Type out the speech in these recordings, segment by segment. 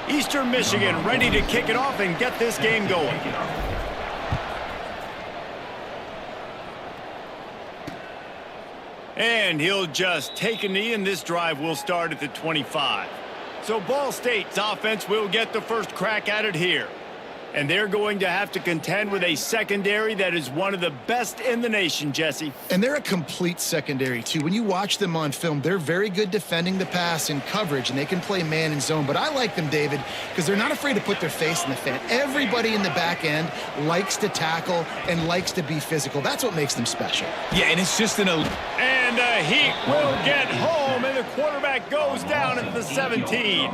Eastern Michigan ready to kick it off and get this game going. And he'll just take a knee, and this drive will start at the 25. So Ball State's offense will get the first crack at it here. And they're going to have to contend with a secondary that is one of the best in the nation, Jesse. And they're a complete secondary, too. When you watch them on film, they're very good defending the pass in coverage, and they can play man and zone. But I like them, David, because they're not afraid to put their face in the fan. Everybody in the back end likes to tackle and likes to be physical. That's what makes them special. Yeah, and it's just an... And Heat will get home, and the quarterback goes down at the 17.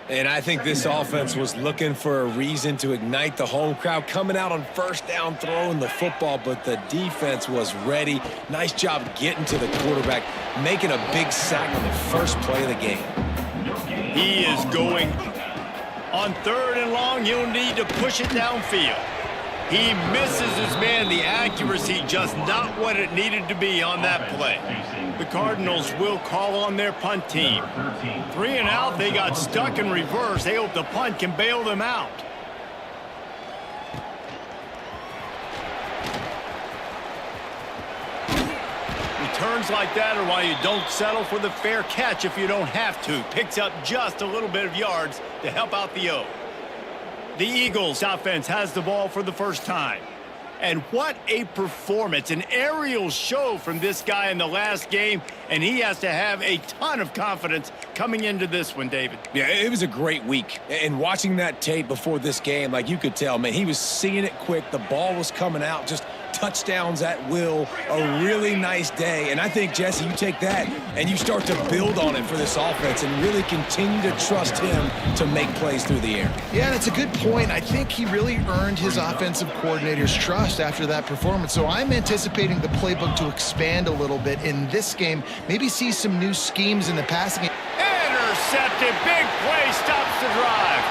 And I think this offense was looking for a reason to ignite the home crowd, coming out on first down, throwing the football, but the defense was ready. Nice job getting to the quarterback, making a big sack on the first play of the game. He is going on 3rd and long. He'll need to push it downfield. He misses his man. The accuracy just not what it needed to be on that play. The Cardinals will call on their punt team. 3 and out. They got stuck in reverse. They hope the punt can bail them out. Returns like that are why you don't settle for the fair catch if you don't have to. Picks up just a little bit of yards to help out the O. The Eagles offense has the ball for the first time. And what a performance, an aerial show from this guy in the last game, and he has to have a ton of confidence coming into this one, David. Yeah, it was a great week. And watching that tape before this game, like you could tell, man, he was seeing it quick. The ball was coming out, just touchdowns at will. A really nice day. And I think, Jesse, you take that and you start to build on it for this offense and really continue to trust him to make plays through the air. Yeah, that's a good point. I think he really earned his offensive coordinator's trust after that performance. So I'm anticipating the playbook to expand a little bit in this game. Maybe see some new schemes in the passing game. Intercepted. Big play. Stops the drive.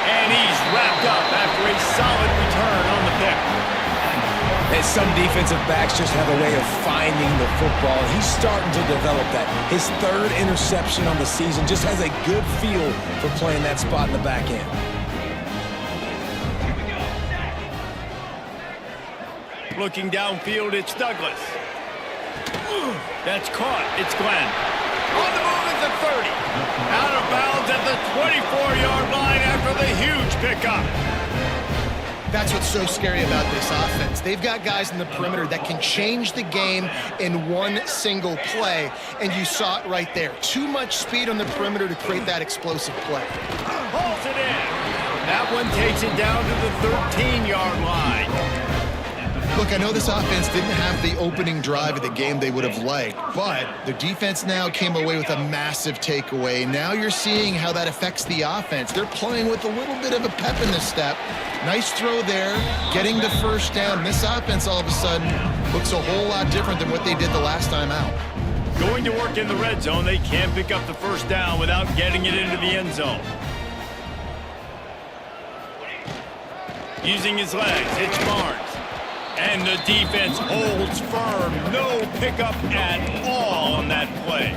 And he's wrapped up after a solid return on the pick. And some defensive backs just have a way of finding the football. He's starting to develop that. His 3rd interception on the season, just has a good feel for playing that spot in the back end. Looking downfield, it's Douglas. That's caught. It's Glenn. On the move at the 30. Out of bounds at the 24-yard line after the huge pickup. That's what's so scary about this offense. They've got guys in the perimeter that can change the game in one single play, and you saw it right there. Too much speed on the perimeter to create that explosive play. Pulls it in. That one takes it down to the 13-yard line. Look, I know this offense didn't have the opening drive of the game they would have liked, but the defense now came away with a massive takeaway. Now you're seeing how that affects the offense. They're playing with a little bit of a pep in the step. Nice throw there, getting the first down. This offense all of a sudden looks a whole lot different than what they did the last time out. Going to work in the red zone, they can't pick up the first down without getting it into the end zone. Using his legs, it's Barnes. And the defense holds firm. No pickup at all on that play.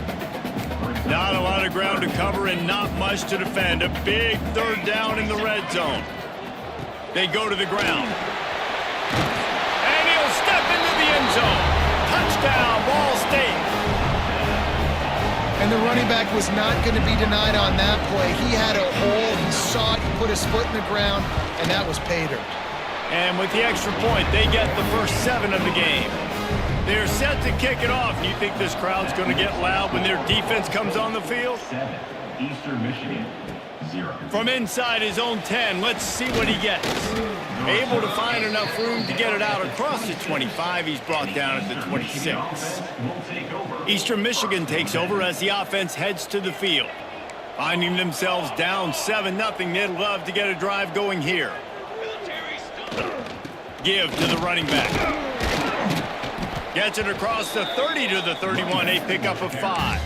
Not a lot of ground to cover and not much to defend. A big 3rd down in the red zone. They go to the ground. And he'll step into the end zone. Touchdown, Ball State. And the running back was not going to be denied on that play. He had a hole. He saw it. He put his foot in the ground, and that was pay dirt. And with the extra point, they get the first 7 of the game. They're set to kick it off. You think this crowd's going to get loud when their defense comes on the field? 7, Eastern Michigan, 0. From inside his own 10, let's see what he gets. Able to find enough room to get it out across the 25. He's brought down at the 26. Eastern Michigan takes over as the offense heads to the field. Finding themselves down 7-0, they'd love to get a drive going here. Give to the running back. Gets it across the 30 to the 31, a pickup of 5.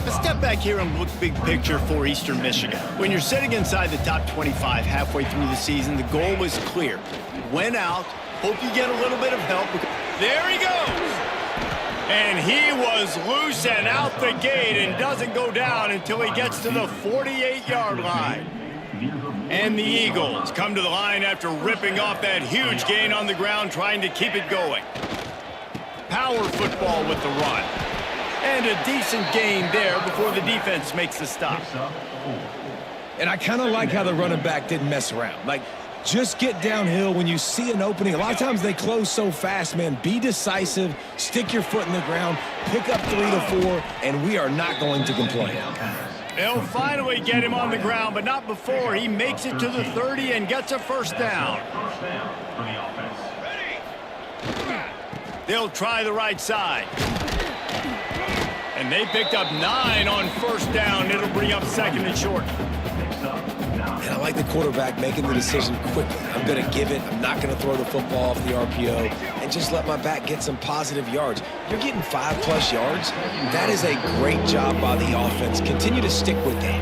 Let's step back here and look big picture for Eastern Michigan. When you're sitting inside the top 25 halfway through the season, the goal was clear. Win out, Hope you get a little bit of help. There he goes. And he was loose and out the gate and doesn't go down until he gets to the 48-yard line. And the Eagles come to the line after ripping off that huge gain on the ground, trying to keep it going. Power football with the run. And a decent gain there before the defense makes the stop. And I kind of like how the running back didn't mess around. Like, just get downhill when you see an opening. A lot of times they close so fast, man. Be decisive, stick your foot in the ground, pick up 3 to 4, and we are not going to complain. They'll finally get him on the ground, but not before he makes it to the 30 and gets a first down. They'll try the right side. And they picked up 9 on first down. It'll bring up second and short. And I like the quarterback making the decision quickly. I'm going to give it. I'm not going to throw the football off the RPO and just let my back get some positive yards. You're getting 5+ yards. That is a great job by the offense. Continue to stick with that.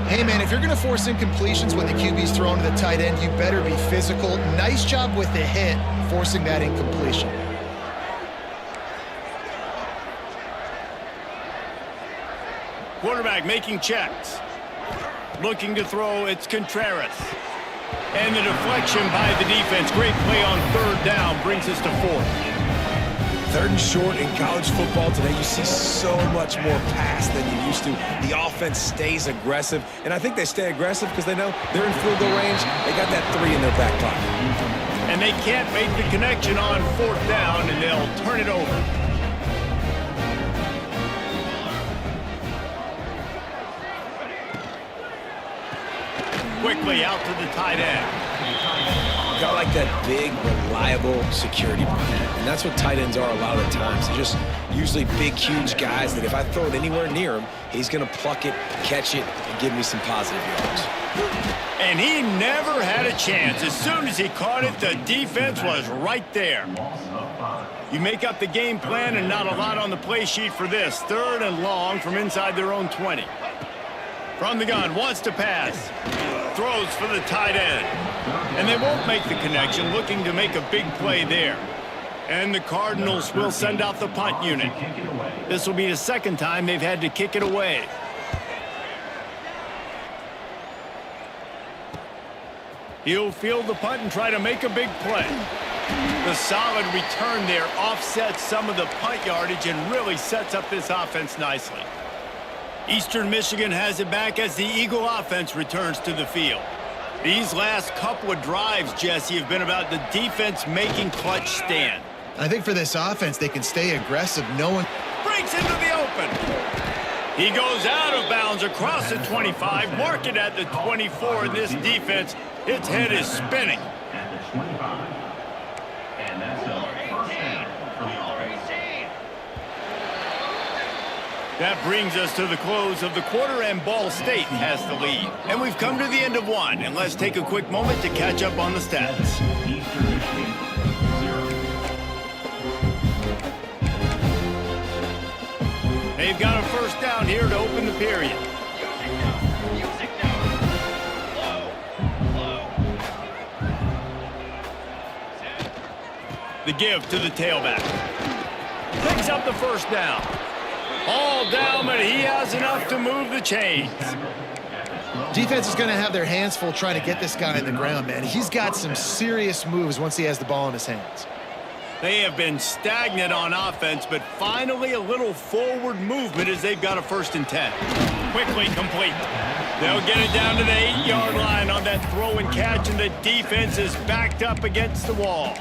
Hey, man, if you're going to force incompletions when the QB's thrown to the tight end, you better be physical. Nice job with the hit, forcing that incompletion. Quarterback making checks. Looking to throw, it's Contreras. And the deflection by the defense. Great play on third down brings us to 4th. 3rd and short in college football today. You see so much more pass than you used to. The offense stays aggressive. And I think they stay aggressive because they know they're in field goal range. They got that 3 in their back pocket. And they can't make the connection on 4th down, and they'll turn it over. Quickly out to the tight end. Got like that big, reliable security blanket. And that's what tight ends are a lot of the times. They're just usually big, huge guys that if I throw it anywhere near him, he's going to pluck it, catch it, and give me some positive yards. And he never had a chance. As soon as he caught it, the defense was right there. You make up the game plan and not a lot on the play sheet for this. 3rd and long from inside their own 20. From the gun, wants to pass. Throws for the tight end. And they won't make the connection, looking to make a big play there. And the Cardinals will send out the punt unit. This will be the 2nd time they've had to kick it away. He'll field the punt and try to make a big play. The solid return there offsets some of the punt yardage and really sets up this offense nicely. Eastern Michigan has it back as the Eagle offense returns to the field. These last couple of drives, Jesse, have been about the defense making clutch stand. I think for this offense, they can stay aggressive. No one Breaks into the open. He goes out of bounds across the 25, mark it at the 24, and this defense, its head is spinning. At the 25. And that's a first down for the offense. That brings us to the close of the quarter, and Ball State has the lead. And we've come to the end of one, and let's take a quick moment to catch up on the stats. Eastern Michigan, 0. They've got a first down here to open the period. The give to the tailback. Picks up the first down. All down, but he has enough to move the chains. defense is going to have their hands full trying to get this guy in the ground, man. He's got some serious moves once he has the ball in his hands. They have been stagnant on offense, but finally a little forward movement as they've got a 1st and 10. Quickly complete. They'll get it down to the 8-yard line on that throw and catch, and the defense is backed up against the wall.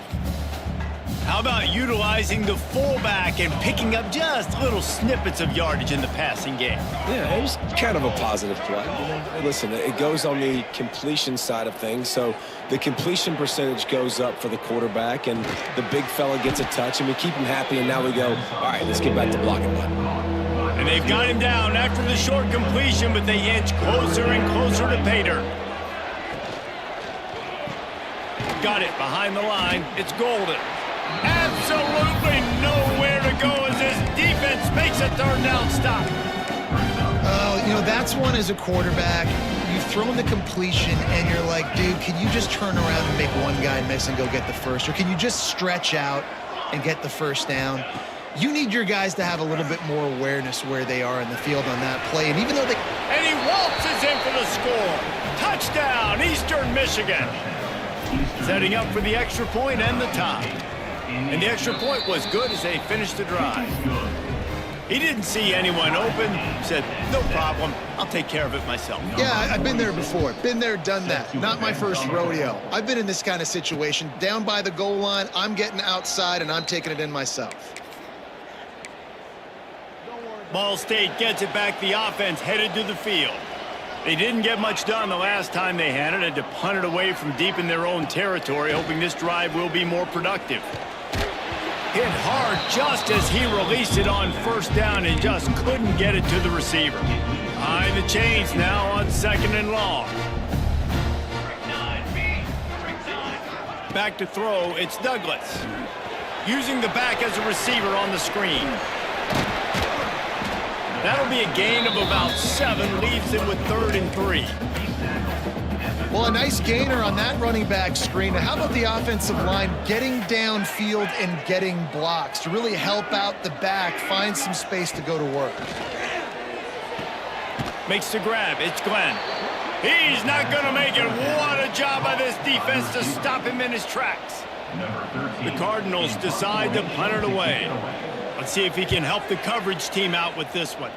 How about utilizing the fullback and picking up just little snippets of yardage in the passing game? Yeah, it was kind of a positive play. Listen, it goes on the completion side of things, so the completion percentage goes up for the quarterback, and the big fella gets a touch, and we keep him happy, and now we go, all right, let's get back to blocking one. And they've got him down after the short completion, but they inch closer and closer to pay dirt. Got it behind the line. It's Golden. Absolutely nowhere to go as this defense makes a 3rd down stop. Oh, you know, that's one as a quarterback. You throwing the completion and you're like, dude, can you just turn around and make one guy miss and go get the first? Or can you just stretch out and get the first down? You need your guys to have a little bit more awareness where they are in the field on that play. And even though they... And he waltzes in for the score. Touchdown, Eastern Michigan. Setting up for the extra point and the tie. And the extra point was good as they finished the drive. He didn't see anyone open, said, no problem, I'll take care of it myself. Yeah, I've been there before. Been there, done that. Not my first rodeo. I've been in this kind of situation. Down by the goal line, I'm getting outside and I'm taking it in myself. Ball State gets it back. The offense headed to the field. They didn't get much done the last time they had it. Had to punt it away from deep in their own territory, hoping this drive will be more productive. Hit hard just as he released it on first down and just couldn't get it to the receiver. Behind the chains now on second and long. Back to throw, it's Douglas. Using the back as a receiver on the screen. That'll be a gain of about 7, leaves him with 3rd and 3. Well, a nice gainer on that running back screen. How about the offensive line getting downfield and getting blocks to really help out the back, find some space to go to work? Makes the grab. It's Glenn. He's not going to make it. What a job by this defense to stop him in his tracks. The Cardinals decide to punt it away. Let's see if he can help the coverage team out with this one.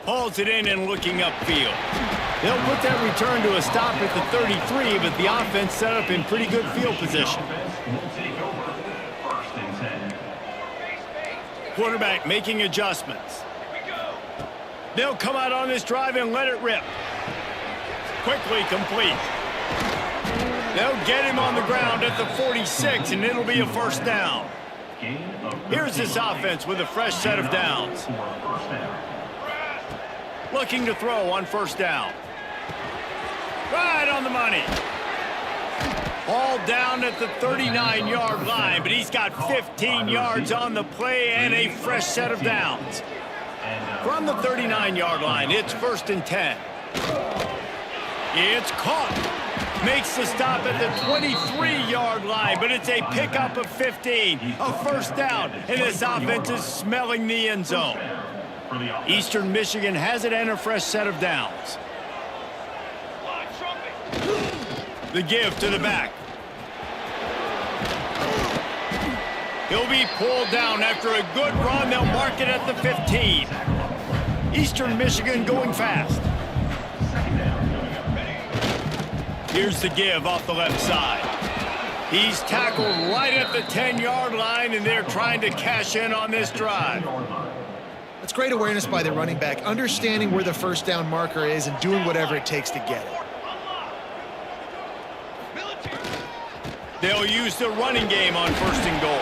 Hauls it in and looking upfield. They'll put that return to a stop at the 33, but the offense set up in pretty good field position. Quarterback making adjustments. They'll come out on this drive and let it rip. Quickly complete. They'll get him on the ground at the 46, and it'll be a first down. Here's this offense with a fresh set of downs. Looking to throw on first down. Right on the money. All down at the 39-yard line, but he's got 15 yards on the play and a fresh set of downs. From the 39-yard line, it's 1st and 10. It's caught. Makes the stop at the 23-yard line, but it's a pickup of 15, a first down, and this offense is smelling the end zone. Eastern Michigan has it and a fresh set of downs. The give to the back. He'll be pulled down after a good run. They'll mark it at the 15. Eastern Michigan going fast. Here's the give off the left side. He's tackled right at the 10-yard line, and they're trying to cash in on this drive. That's great awareness by the running back, understanding where the first down marker is and doing whatever it takes to get it. They'll use the running game on 1st and goal.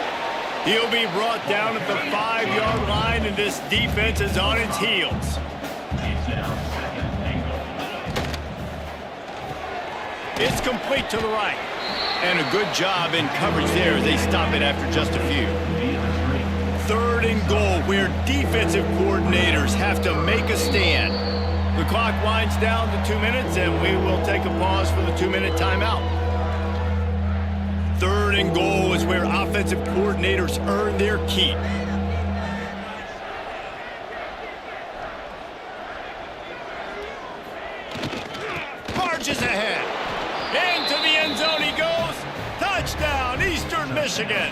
He'll be brought down at the 5-yard line, and this defense is on its heels. It's complete to the right. And a good job in coverage there as they stop it after just a few. 3rd and goal, where defensive coordinators have to make a stand. The clock winds down to 2 minutes, and we will take a pause for the 2-minute timeout. 3rd and goal is where offensive coordinators earn their keep. Marches ahead. Into the end zone he goes. Touchdown, Eastern Michigan.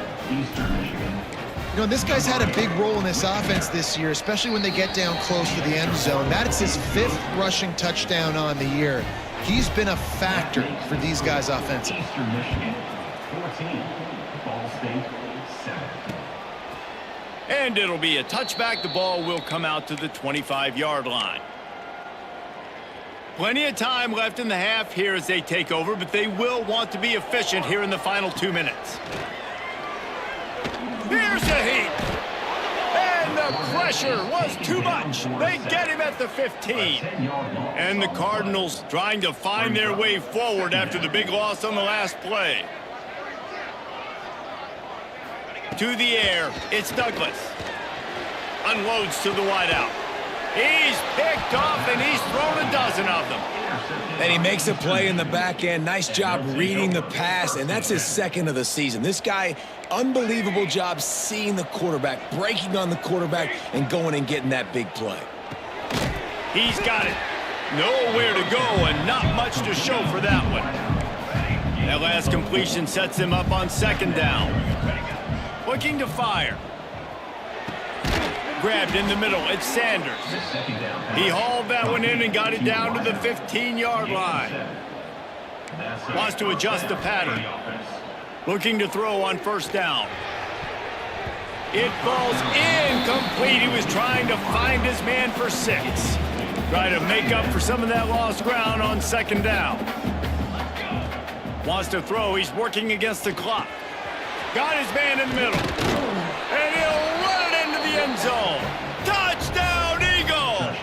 You know, this guy's had a big role in this offense this year, especially when they get down close to the end zone. That's his 5th rushing touchdown on the year. He's been a factor for these guys offensively. Eastern Michigan, 14. Ball State, 7. And it'll be a touchback. The ball will come out to the 25-yard line. Plenty of time left in the half here as they take over, but they will want to be efficient here in the final 2 minutes. Here's the heat. And the pressure was too much. They get him at the 15. And the Cardinals trying to find their way forward after the big loss on the last play. To the air, it's Douglas. Unloads to the wideout. He's picked off, and he's thrown a dozen of them. And he makes a play in the back end. Nice job reading the pass, and that's his second of the season. This guy, unbelievable job seeing the quarterback, breaking on the quarterback, and going and getting that big play. He's got it. Nowhere to go, and not much to show for that one. That last completion sets him up on second down. Looking to fire. Grabbed in the middle. It's Sanders. He hauled that one in and got it down to the 15-yard line. Wants to adjust the pattern. Looking to throw on first down. It falls incomplete. He was trying to find his man for 6. Trying to make up for some of that lost ground on second down. Wants to throw. He's working against the clock. Got his man in the middle. And he'll run it into the end zone. Touchdown, Eagles!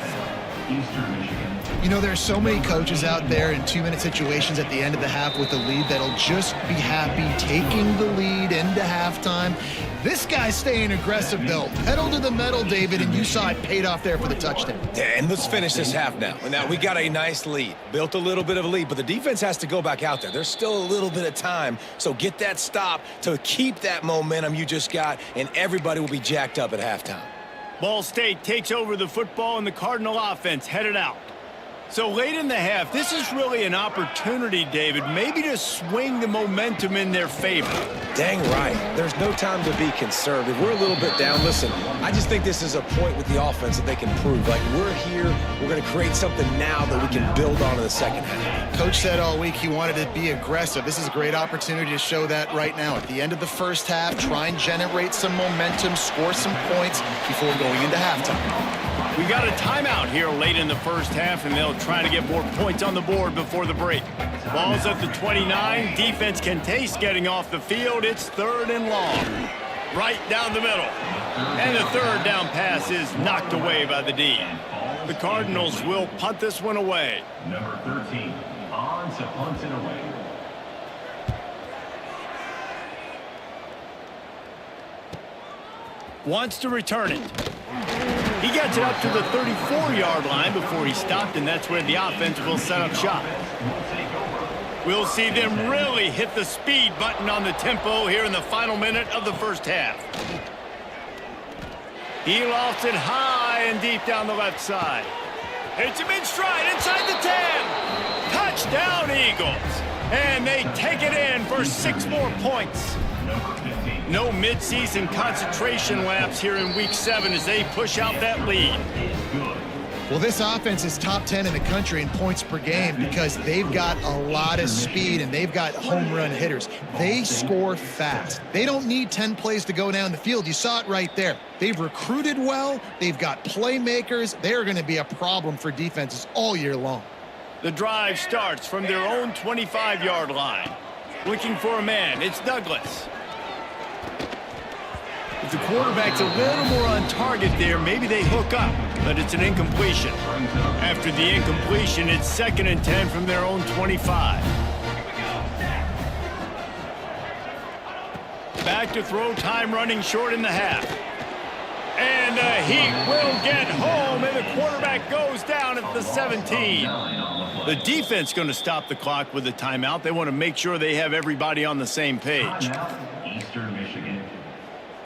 You know, there's so many coaches out there in 2-minute situations at the end of the half with the lead that'll just be happy taking the lead into halftime. This guy's staying aggressive, though. Pedal to the metal, David, and you saw it paid off there for the touchdown. And let's finish this half now. Now, we got a nice lead. Built a little bit of a lead, but the defense has to go back out there. There's still a little bit of time, so get that stop to keep that momentum you just got, and everybody will be jacked up at halftime. Ball State takes over the football, and the Cardinal offense headed out. So late in the half, this is really an opportunity, David, maybe to swing the momentum in their favor. Dang right. There's no time to be conservative. We're a little bit down. Listen, I just think this is a point with the offense that they can prove. Like, we're here, we're going to create something now that we can build on in the second half. Coach said all week he wanted to be aggressive. This is a great opportunity to show that right now. At the end of the first half, try and generate some momentum, score some points before going into halftime. We got a timeout here late in the first half, and they'll try to get more points on the board before the break. Ball's at the 29. Defense can taste getting off the field. It's 3rd and long. Right down the middle. And the third down pass is knocked away by the D. The Cardinals will punt this one away. Number 13, on to punt it away. Wants to return it. He gets it up to the 34-yard line before he stopped, and that's where the offense will set up shop. We'll see them really hit the speed button on the tempo here in the final minute of the first half. He lofts it high and deep down the left side. Hits him in stride inside the 10. Touchdown, Eagles. And they take it in for 6 more points. No midseason concentration laps here in Week 7 as they push out that lead. Well, this offense is top 10 in the country in points per game because they've got a lot of speed and they've got home run hitters. They score fast. They don't need 10 plays to go down the field. You saw it right there. They've recruited well. They've got playmakers. They're going to be a problem for defenses all year long. The drive starts from their own 25-yard line. Looking for a man. It's Douglas. If the quarterback's a little more on target there, maybe they hook up, but it's an incompletion. After the incompletion, it's 2nd and 10 from their own 25. Back to throw, time running short in the half. And he will get home, and the quarterback goes down at the 17. The defense going to stop the clock with a timeout. They want to make sure they have everybody on the same page. Eastern Michigan.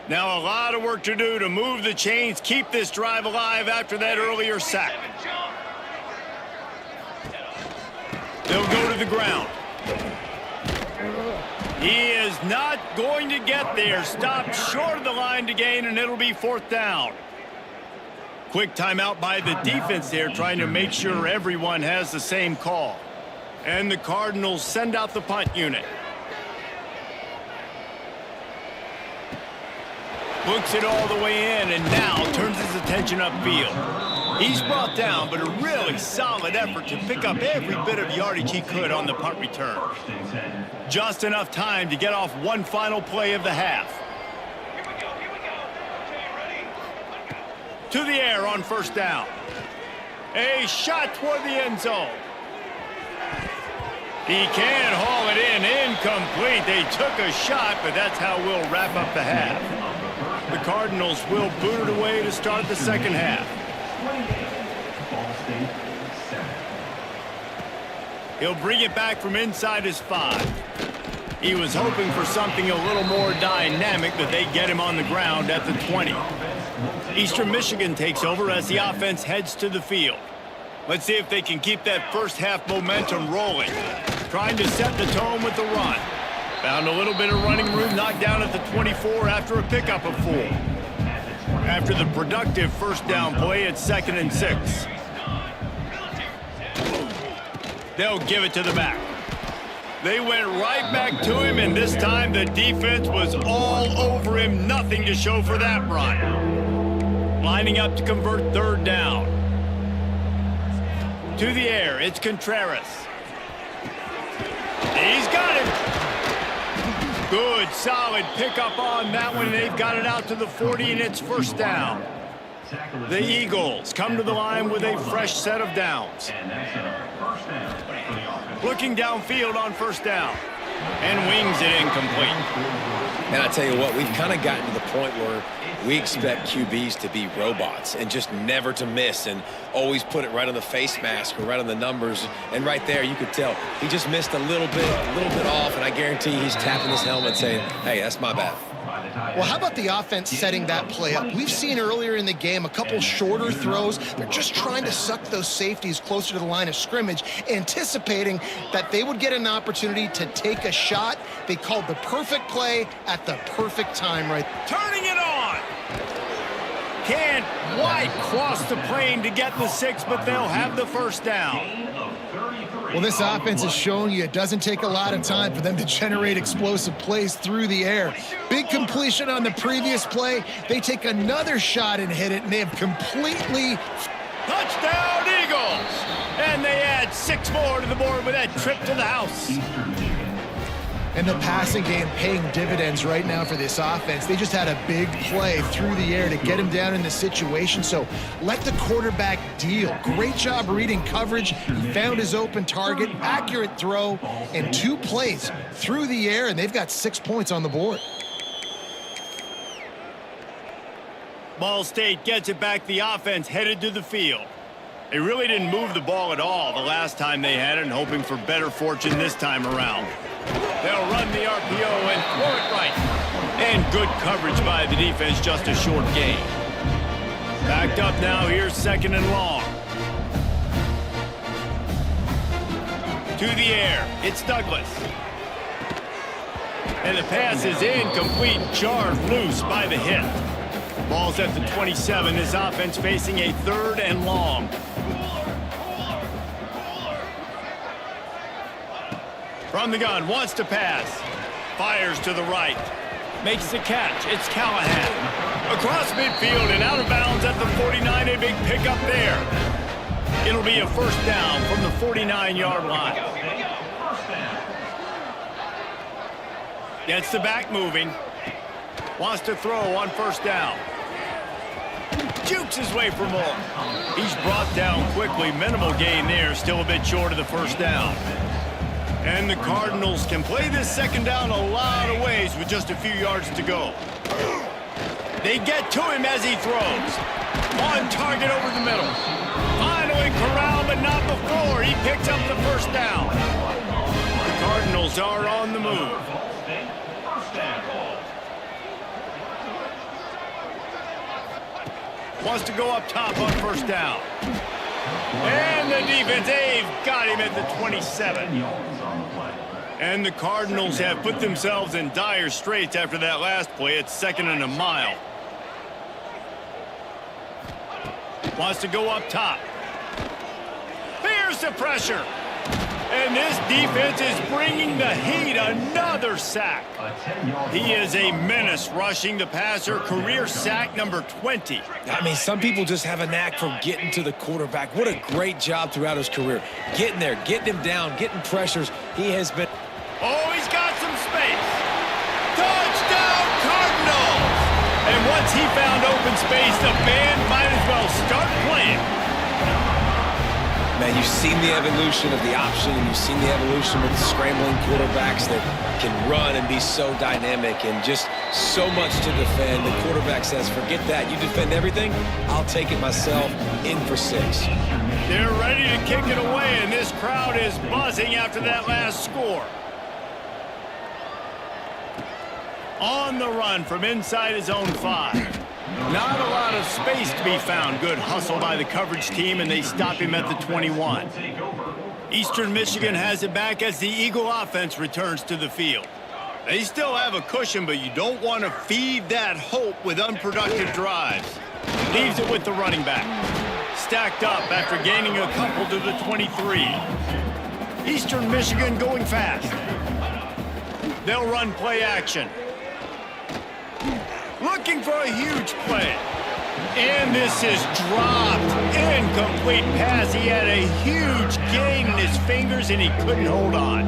Now a lot of work to do to move the chains, keep this drive alive after that earlier sack. They'll go to the ground. He is not going to get there. Stopped short of the line to gain, and it'll be 4th down. Quick timeout by the defense there, trying to make sure everyone has the same call. And the Cardinals send out the punt unit. Hooks it all the way in and now turns his attention upfield. He's brought down, but a really solid effort to pick up every bit of yardage he could on the punt return. Just enough time to get off one final play of the half. To the air on first down. A shot toward the end zone. He can't haul it in. Incomplete. They took a shot, but that's how we'll wrap up the half. The Cardinals will boot it away to start the second half. 28, Ball State 7. He'll bring it back from inside his 5. He was hoping for something a little more dynamic, but they get him on the ground at the 20. Eastern Michigan takes over as the offense heads to the field. Let's see if they can keep that first half momentum rolling. Trying to set the tone with the run. Found a little bit of running room, knocked down at the 24 after a pickup of 4. After the productive first down play, it's 2nd and 6. They'll give it to the back. They went right back to him, and this time the defense was all over him. Nothing to show for that run. Lining up to convert 3rd down. To the air, it's Contreras. He's got it. Good, solid pickup on that one. They've got it out to the 40, and it's 1st down. The Eagles come to the line with a fresh set of downs. Looking downfield on 1st down. And wings it incomplete. And I tell you what, we've kind of gotten to the point where we expect QBs to be robots and just never to miss and always put it right on the face mask or right on the numbers. And right there, you could tell he just missed a little bit off, and I guarantee he's tapping his helmet saying, hey, that's my bad. Well, how about the offense setting that play up? We've seen earlier in the game a couple shorter throws. They're just trying to suck those safeties closer to the line of scrimmage, anticipating that they would get an opportunity to take a shot. They called the perfect play at the perfect time right there. Turning it on. Can't quite cross the plane to get the 6, but they'll have the 1st down. Well, this offense is showing you it doesn't take a lot of time for them to generate explosive plays through the air. Big completion on the previous play. They take another shot and hit it, and they have completely... Touchdown, Eagles! And they add 6 more to the board with that trip to the house. And the passing game paying dividends right now for this offense. They just had a big play through the air to get him down in the situation. So let the quarterback deal. Great job reading coverage. He found his open target, accurate throw, and 2 plays through the air, and they've got 6 points on the board. Ball State gets it back. The offense headed to the field. They really didn't move the ball at all the last time they had it, and hoping for better fortune this time around. They'll run the RPO and throw it right. And good coverage by the defense, just a short gain. Backed up now, here's 2nd and long. To the air, it's Douglas. And the pass is incomplete, jarred loose by the hit. Ball's at the 27, his offense facing a 3rd and long. From the gun, wants to pass. Fires to the right. Makes the catch. It's Callahan. Across midfield and out of bounds at the 49. A big pickup there. It'll be a 1st down from the 49-yard line. Gets the back moving. Wants to throw on 1st down. Jukes his way for more. He's brought down quickly. Minimal gain there. Still a bit short of the 1st down. And the Cardinals can play this 2nd down a lot of ways with just a few yards to go. They get to him as he throws. On target over the middle. Finally corralled, but not before. He picks up the 1st down. The Cardinals are on the move. Wants to go up top on 1st down. And the defense, they've got him at the 27. And the Cardinals have put themselves in dire straits after that last play. It's 2nd and a mile. Wants to go up top. Here's the pressure. And this defense is bringing the heat. Another sack. He is a menace rushing the passer. Career sack number 20. I mean, some people just have a knack for getting to the quarterback. What a great job throughout his career. Getting there, getting him down, getting pressures. He has been... Oh, he's got some space. Touchdown, Cardinals! And once he found open space, the band might as well start playing. man, you've seen the evolution of the option, and you've seen the evolution with the scrambling quarterbacks that can run and be so dynamic and just so much to defend. The quarterback says, forget that. You defend everything, I'll take it myself. In for 6. They're ready to kick it away, and this crowd is buzzing after that last score. On the run from inside his own 5. Not a lot of space to be found. Good hustle by the coverage team, and they stop him at the 21. Eastern Michigan has it back as the Eagle offense returns to the field. They still have a cushion, but you don't want to feed that hope with unproductive drives. Leaves it with the running back. Stacked up after gaining a couple to the 23. Eastern Michigan going fast. They'll run play action. Looking for a huge play. And this is dropped. Incomplete pass. He had a huge gain in his fingers, and he couldn't hold on.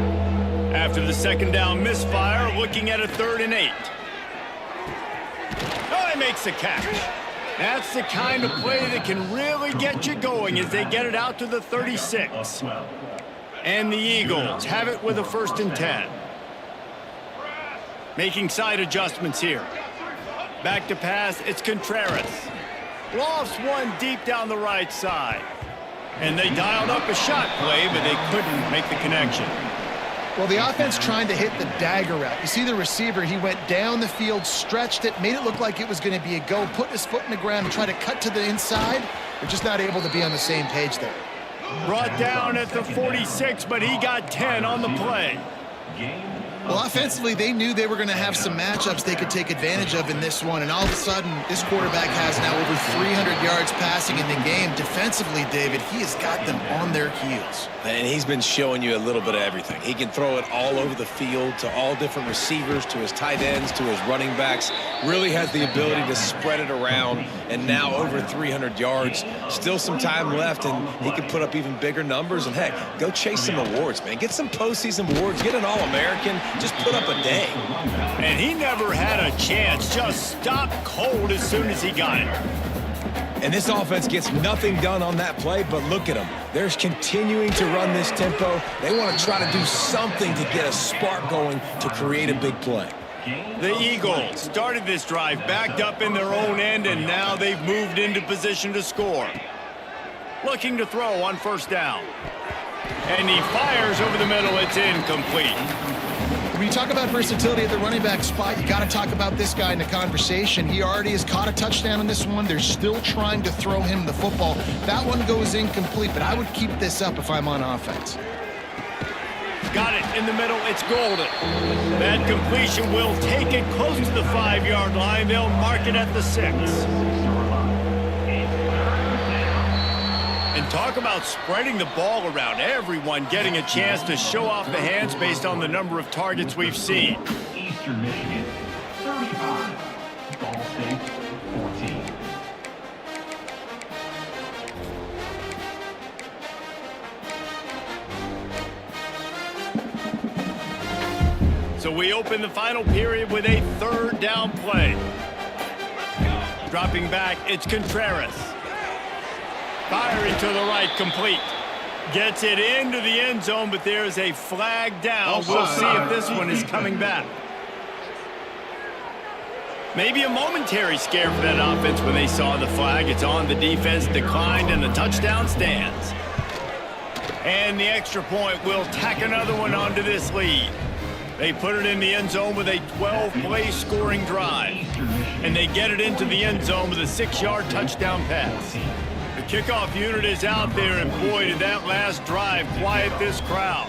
After the second down misfire, looking at a 3rd and 8. Oh, he makes the catch. That's the kind of play that can really get you going as they get it out to the 36. And the Eagles have it with a 1st and 10. Making side adjustments here. Back to pass, it's Contreras. Lofts one deep down the right side. And they dialed up a shot play, but they couldn't make the connection. Well, the offense trying to hit the dagger route. You see the receiver, he went down the field, stretched it, made it look like it was going to be a go, put his foot in the ground and try to cut to the inside. They're just not able to be on the same page there. Brought down at the 46, but he got 10 on the play. Well, offensively, they knew they were going to have some matchups they could take advantage of in this one, and all of a sudden, this quarterback has now over 300 yards passing in the game. Defensively, David, he has got them on their heels. And he's been showing you a little bit of everything. He can throw it all over the field to all different receivers, to his tight ends, to his running backs. Really has the ability to spread it around, and now over 300 yards. Still some time left, and he can put up even bigger numbers. And, heck, go chase some awards, man. Get some postseason awards. Get an All-American. Just put up a day. And he never had a chance. Just stopped cold as soon as he got it. And this offense gets nothing done on that play, but look at them. They're continuing to run this tempo. They want to try to do something to get a spark going to create a big play. The Eagles started this drive backed up in their own end, and now they've moved into position to score. Looking to throw on 1st down. And he fires over the middle. It's incomplete. When you talk about versatility at the running back spot, you got to talk about this guy in the conversation. He already has caught a touchdown on this one. They're still trying to throw him the football. That one goes incomplete, but I would keep this up if I'm on offense. Got it in the middle. It's golden. That completion will take it close to the 5-yard line. They'll mark it at the 6. And talk about spreading the ball around. Everyone getting a chance to show off the hands based on the number of targets we've seen. Eastern Michigan, 35. Ball State, 14. So we open the final period with a 3rd down play. Dropping back, it's Contreras. Firing to the right, complete. Gets it into the end zone, but there's a flag down. We'll see if this one is coming back. Maybe a momentary scare for that offense when they saw the flag. It's on, the defense declined, and the touchdown stands. And the extra point will tack another one onto this lead. They put it in the end zone with a 12-play scoring drive. And they get it into the end zone with a 6-yard touchdown pass. The kickoff unit is out there, and boy, did that last drive quiet this crowd.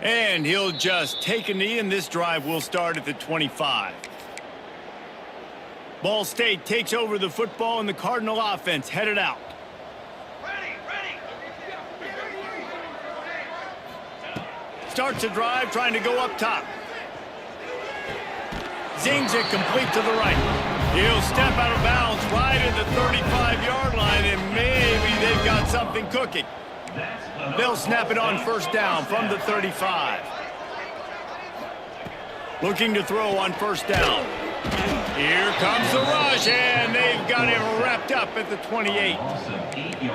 And he'll just take a knee, and this drive will start at the 25. Ball State takes over the football, and the Cardinal offense headed out. Starts a drive, trying to go up top. Zings it complete to the right. He'll step out of bounds right at the 35-yard line, and maybe they've got something cooking. They'll snap it on first down from the 35. Looking to throw on first down. Here comes the rush, and they've got him wrapped up at the 28.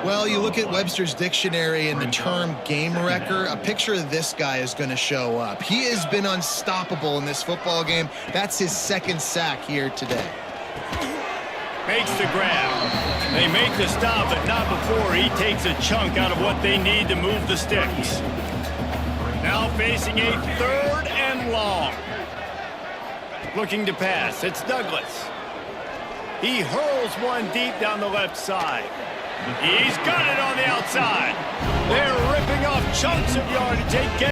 Well, you look at Webster's dictionary and the term game wrecker, a picture of this guy is going to show up. He has been unstoppable in this football game. That's his second sack here today. Makes the grab. They make the stop, but not before he takes a chunk out of what they need to move the sticks. Now facing a 3rd and long. Looking to pass. It's Douglas. He hurls one deep down the left side. He's got it on the outside. They're ripping off chunks of yardage.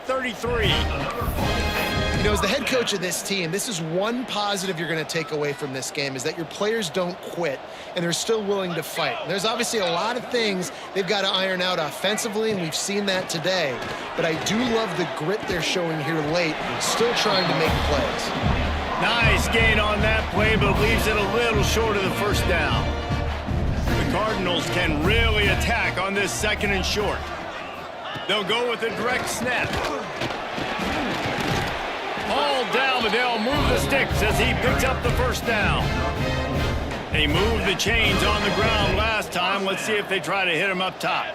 33. You know, as the head coach of this team, this is one positive you're going to take away from this game, is that your players don't quit and they're still willing to fight. And there's obviously a lot of things they've got to iron out offensively, and we've seen that today. But I do love the grit they're showing here late, still trying to make plays. Nice gain on that play, but leaves it a little short of the first down. The Cardinals can really attack on this 2nd and short. They'll go with a direct snap. All down, but they'll move the sticks as he picks up the first down. They moved the chains on the ground last time. Let's see if they try to hit him up top.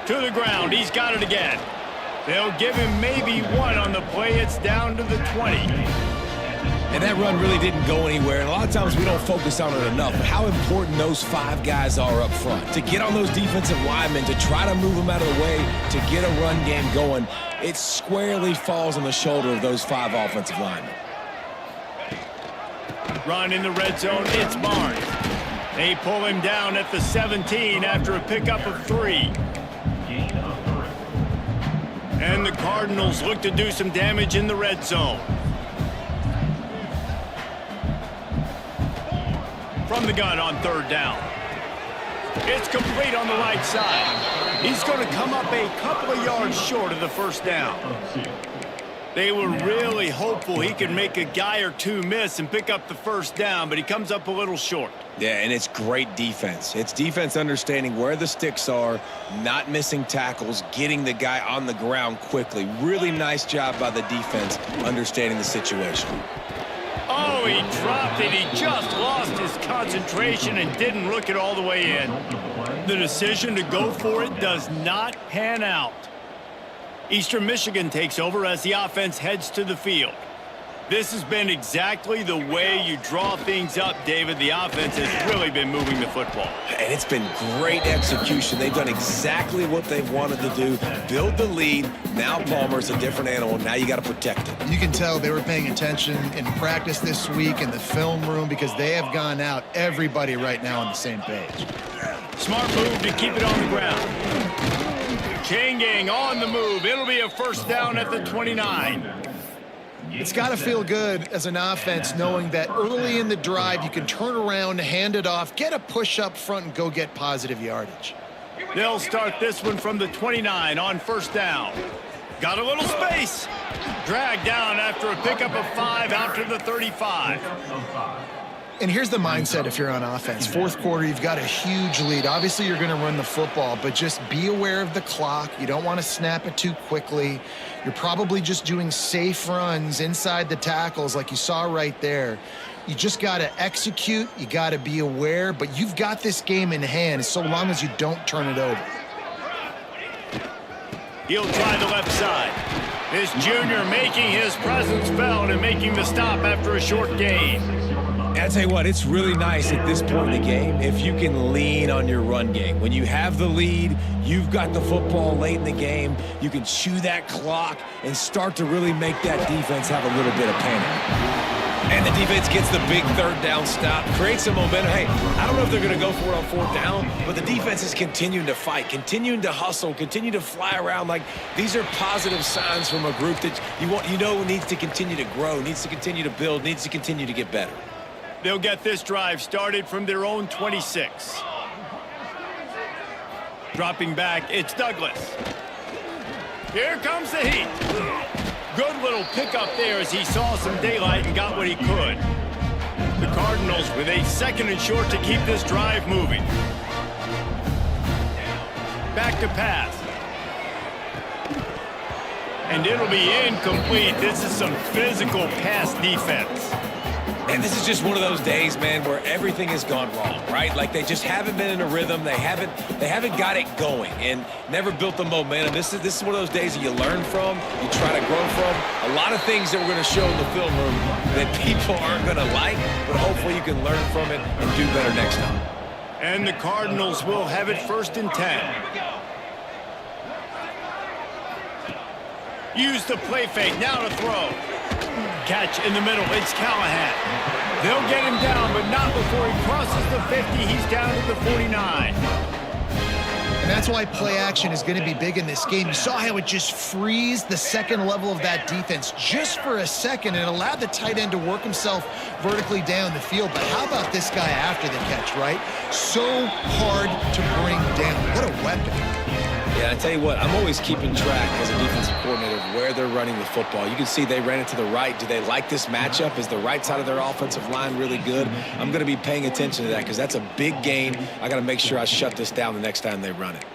To the ground. He's got it again. They'll give him maybe one on the play. It's down to the 20. And that run really didn't go anywhere. And a lot of times we don't focus on it enough. But how important those 5 guys are up front. To get on those defensive linemen, to try to move them out of the way, to get a run game going, it squarely falls on the shoulder of those 5 offensive linemen. Run in the red zone. It's Barnes. They pull him down at the 17 after a pickup of 3. And the Cardinals look to do some damage in the red zone. From the gun on 3rd down. It's complete on the right side. He's going to come up a couple of yards short of the first down. They were really hopeful he could make a guy or 2 miss and pick up the first down, but he comes up a little short. Yeah, and it's great defense. It's defense understanding where the sticks are, not missing tackles, getting the guy on the ground quickly. Really nice job by the defense understanding the situation. Oh, he dropped it. He just lost his concentration and didn't look it all the way in. The decision to go for it does not pan out. Eastern Michigan takes over as the offense heads to the field. This has been exactly the way you draw things up, David. The offense has really been moving the football. And it's been great execution. They've done exactly what they've wanted to do. Build the lead. Now Palmer's a different animal. Now you got to protect it. You can tell they were paying attention in practice this week in the film room, because they have gone out, everybody right now on the same page. Smart move to keep it on the ground. Chain gang on the move. It'll be a first down at the 29. It's got to feel good as an offense knowing that early in the drive you can turn around, hand it off, get a push up front, and go get positive yardage. They'll start this one from the 29 on first down. Got a little space. Dragged down after a pickup of 5 out to the 35. And here's the mindset if you're on offense. 4th quarter, you've got a huge lead. Obviously, you're going to run the football, but just be aware of the clock. You don't want to snap it too quickly. You're probably just doing safe runs inside the tackles like you saw right there. You just got to execute. You got to be aware, but you've got this game in hand so long as you don't turn it over. He'll try the left side. This junior making his presence felt and making the stop after a short gain. I tell you what, it's really nice at this point in the game if you can lean on your run game. When you have the lead, you've got the football late in the game, you can chew that clock and start to really make that defense have a little bit of panic. And the defense gets the big third down stop, creates some momentum. Hey, I don't know if they're going to go for it on fourth down, but the defense is continuing to fight, continuing to hustle, continue to fly around. Like, these are positive signs from a group that you know needs to continue to grow, needs to continue to build, needs to continue to get better. They'll get this drive started from their own 26. Dropping back, it's Douglas. Here comes the heat. Good little pickup there as he saw some daylight and got what he could. The Cardinals with a 2nd and short to keep this drive moving. Back to pass. And it'll be incomplete. This is some physical pass defense. And this is just one of those days, man, where everything has gone wrong, right? Like, they just haven't been in a rhythm. They haven't got it going and never built the momentum. This is one of those days that you learn from, you try to grow from. A lot of things that we're going to show in the film room that people aren't going to like, but hopefully you can learn from it and do better next time. And the Cardinals will have it 1st and 10. Use the play fake, now to throw. Catch in the middle, it's Callahan. They'll get him down, but not before he crosses the 50. He's down to the 49. And that's why play action is going to be big in this game. You saw how it just frees the second level of that defense just for a second and allowed the tight end to work himself vertically down the field. But how about this guy after the catch, right? So hard to bring down. What a weapon. Yeah, I tell you what, I'm always keeping track as a defensive coordinator of where they're running the football. You can see they ran it to the right. Do they like this matchup? Is the right side of their offensive line really good? I'm going to be paying attention to that because that's a big gain. I got to make sure I shut this down the next time they run it.